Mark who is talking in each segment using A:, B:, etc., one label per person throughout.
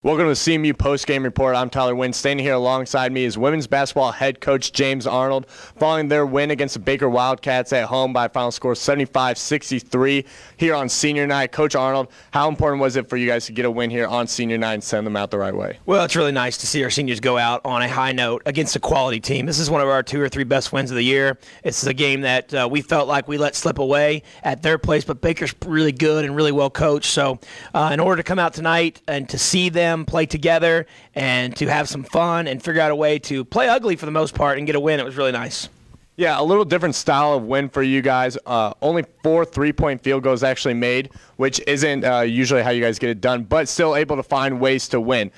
A: Welcome to the CMU postgame report. I'm Tyler Wynn. Standing here alongside me is women's basketball head coach James Arnold. Following their win against the Baker Wildcats at home by a final score 75-63 here on senior night. Coach Arnold, how important was it for you guys to get a win here on senior night and send them out the right way?
B: Well, it's really nice to see our seniors go out on a high note against a quality team. This is one of our 2 or 3 best wins of the year. It's a game that we felt like we let slip away at their place, but Baker's really good and really well coached. So in order to come out tonight and to see them play together and to have some fun and figure out a way to play ugly for the most part and get a win, it was really nice.
A: Yeah, a little different style of win for you guys. Only 4 three-point field goals actually made, which isn't usually how you guys get it done, but still able to find ways to win.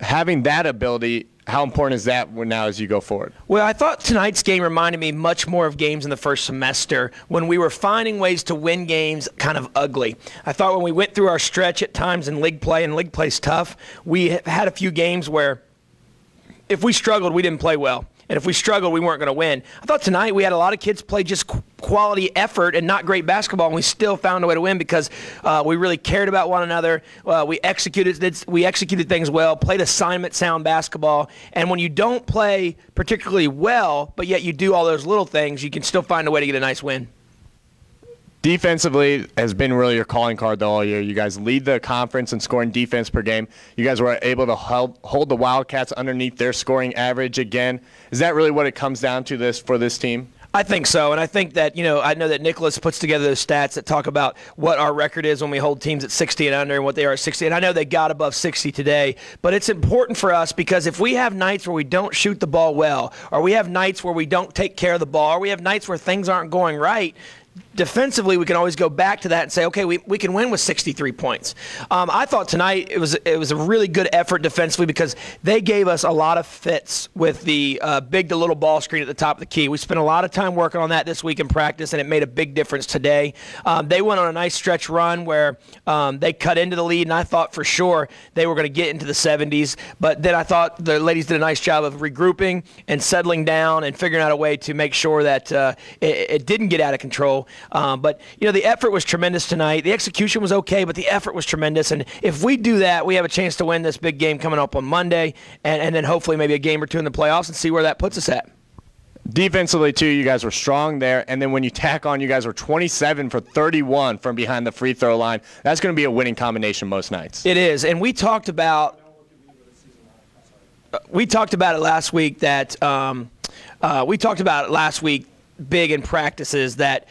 A: Having that ability, how important is that now as you go forward?
B: Well, I thought tonight's game reminded me much more of games in the first semester when we were finding ways to win games kind of ugly. I thought when we went through our stretch at times in league play, and league play's tough, we had a few games where if we struggled, we didn't play well. And if we struggled, we weren't going to win. I thought tonight we had a lot of kids play just quality effort and not great basketball, and we still found a way to win because we really cared about one another. We executed things well, played assignment sound basketball. And when you don't play particularly well, but yet you do all those little things, you can still find a way to get a nice win.
A: Defensively has been really your calling card though all year. You guys lead the conference in scoring defense per game. You guys were able to hold the Wildcats underneath their scoring average again. Is that really what it comes down to for this team?
B: I think so, and I think that, I know that Nicholas puts together those stats that talk about what our record is when we hold teams at 60 and under and what they are at 60, and I know they got above 60 today, but it's important for us because if we have nights where we don't shoot the ball well, or we have nights where we don't take care of the ball, or we have nights where things aren't going right, defensively, we can always go back to that and say, okay, we can win with 63 points. I thought tonight it was a really good effort defensively because they gave us a lot of fits with the big to little ball screen at the top of the key. We spent a lot of time working on that this week in practice, and it made a big difference today. They went on a nice stretch run where they cut into the lead, and I thought for sure they were going to get into the 70s. But then I thought the ladies did a nice job of regrouping and settling down and figuring out a way to make sure that it didn't get out of control. But the effort was tremendous tonight. The execution was okay, but the effort was tremendous. And if we do that, we have a chance to win this big game coming up on Monday, and then hopefully maybe a game or two in the playoffs and see where that puts us at.
A: Defensively, too, you guys were strong there. And then when you tack on, you guys were 27 for 31 from behind the free throw line. That's going to be a winning combination most nights.
B: It is. And we talked about it last week big in practices that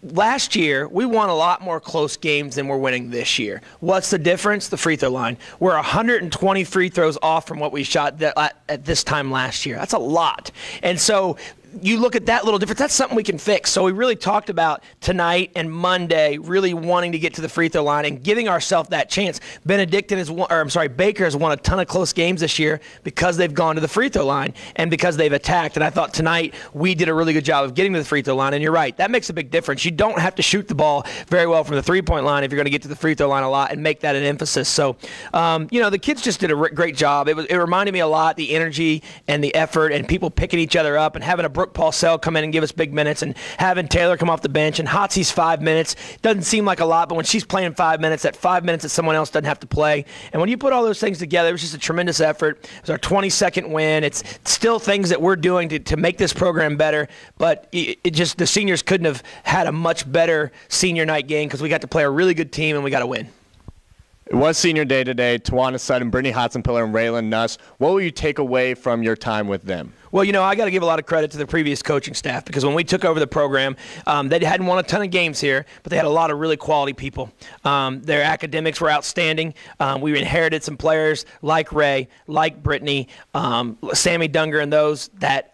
B: last year, we won a lot more close games than we're winning this year. What's the difference? The free throw line. We're 120 free throws off from what we shot at this time last year. That's a lot. And so you look at that little difference, that's something we can fix. So we really talked about tonight and Monday really wanting to get to the free throw line and giving ourselves that chance. Baker has won a ton of close games this year because they've gone to the free throw line and because they've attacked. And I thought tonight we did a really good job of getting to the free throw line. And you're right, that makes a big difference. You don't have to shoot the ball very well from the three-point line if you're going to get to the free throw line a lot and make that an emphasis. So, the kids just did a great job. It reminded me a lot, the energy and the effort and people picking each other up and having a Brooke Paulsell come in and give us big minutes and having Taylor come off the bench and Hotsy's 5 minutes. Doesn't seem like a lot, but when she's playing 5 minutes, that 5 minutes that someone else doesn't have to play. And when you put all those things together, it was just a tremendous effort. It was our 22nd win. It's still things that we're doing to make this program better, but it just the seniors couldn't have had a much better senior night game because we got to play a really good team and we got to win.
A: It was senior day today. Tawana Sutton, Brittany Hotzenpiller, and Raylan Nuss. What will you take away from your time with them?
B: Well, I got to give a lot of credit to the previous coaching staff because when we took over the program, they hadn't won a ton of games here, but they had a lot of really quality people. Their academics were outstanding. We inherited some players like Ray, like Brittany, Sammy Dunger, and those that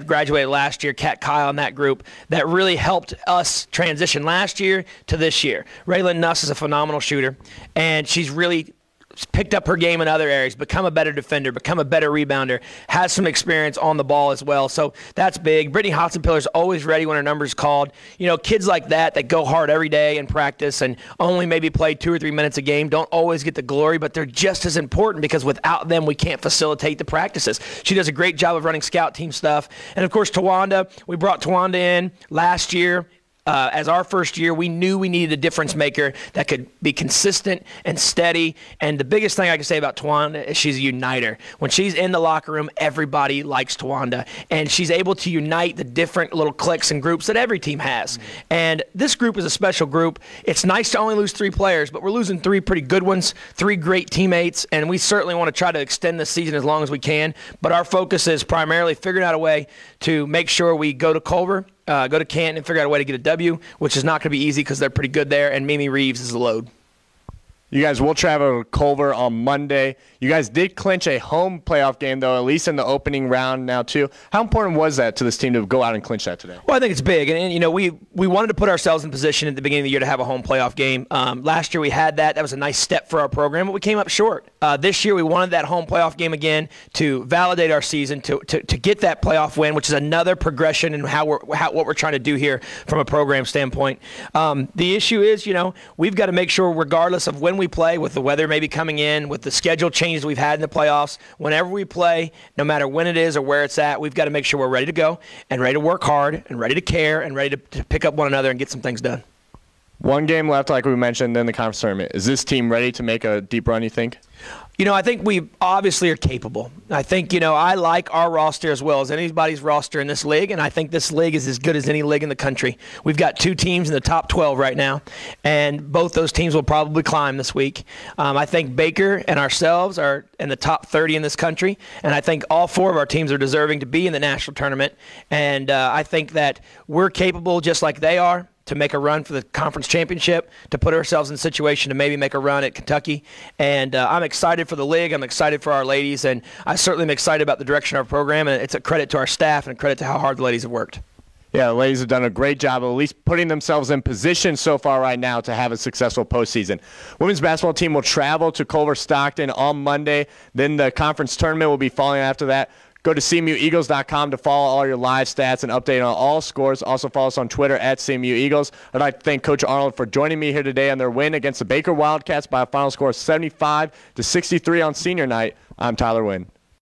B: graduated last year, Kat Kyle and that group, that really helped us transition last year to this year. Raylan Nuss is a phenomenal shooter, and she's really picked up her game in other areas, become a better defender, become a better rebounder, has some experience on the ball as well. So that's big. Brittany Hotzenpiller's always ready when her number's called. Kids like that go hard every day in practice and only maybe play 2 or 3 minutes a game, don't always get the glory, but they're just as important because without them, we can't facilitate the practices. She does a great job of running scout team stuff. And, of course, Tawanda, we brought Tawanda in last year. As our first year, we knew we needed a difference maker that could be consistent and steady. And the biggest thing I can say about Tawanda is she's a uniter. When she's in the locker room, everybody likes Tawanda. And she's able to unite the different little cliques and groups that every team has. And this group is a special group. It's nice to only lose 3 players, but we're losing 3 pretty good ones, 3 great teammates, and we certainly want to try to extend this season as long as we can. But our focus is primarily figuring out a way to make sure we go to Culver, go to Canton, and figure out a way to get a W, which is not going to be easy because they're pretty good there, and Mimi Reeves is a load.
A: You guys will travel to Culver on Monday. You guys did clinch a home playoff game, though, at least in the opening round now, too. How important was that to this team to go out and clinch that today?
B: Well, I think it's big. And you know, we wanted to put ourselves in position at the beginning of the year to have a home playoff game. Last year we had that. That was a nice step for our program, but we came up short. This year we wanted that home playoff game again to validate our season, to get that playoff win, which is another progression in what we're trying to do here from a program standpoint. The issue is, you know, we've got to make sure, regardless of when we play, with the weather maybe coming in, with the schedule changes we've had in the playoffs, whenever we play, no matter when it is or where it's at, we've got to make sure we're ready to go and ready to work hard and ready to care and ready to pick up one another and get some things done.
A: One game left, like we mentioned, in the conference tournament. Is this team ready to make a deep run, you think?
B: You know, I think we obviously are capable. I think, you know, I like our roster as well as anybody's roster in this league, and I think this league is as good as any league in the country. We've got 2 teams in the top 12 right now, and both those teams will probably climb this week. I think Baker and ourselves are in the top 30 in this country, and I think all 4 of our teams are deserving to be in the national tournament, and I think that we're capable, just like they are, to make a run for the conference championship, to put ourselves in a situation to maybe make a run at Kentucky. And I'm excited for the league. I'm excited for our ladies, and I certainly am excited about the direction of our program, and it's a credit to our staff and a credit to how hard the ladies have worked.
A: Yeah, the ladies have done a great job of at least putting themselves in position so far right now to have a successful postseason. Women's basketball team will travel to Culver Stockton on Monday. Then the conference tournament will be following after that. Go to cmueagles.com to follow all your live stats and update on all scores. Also follow us on Twitter at CMUEagles. I'd like to thank Coach Arnold for joining me here today on their win against the Baker Wildcats by a final score of 75-63 on senior night. I'm Tyler Wynn.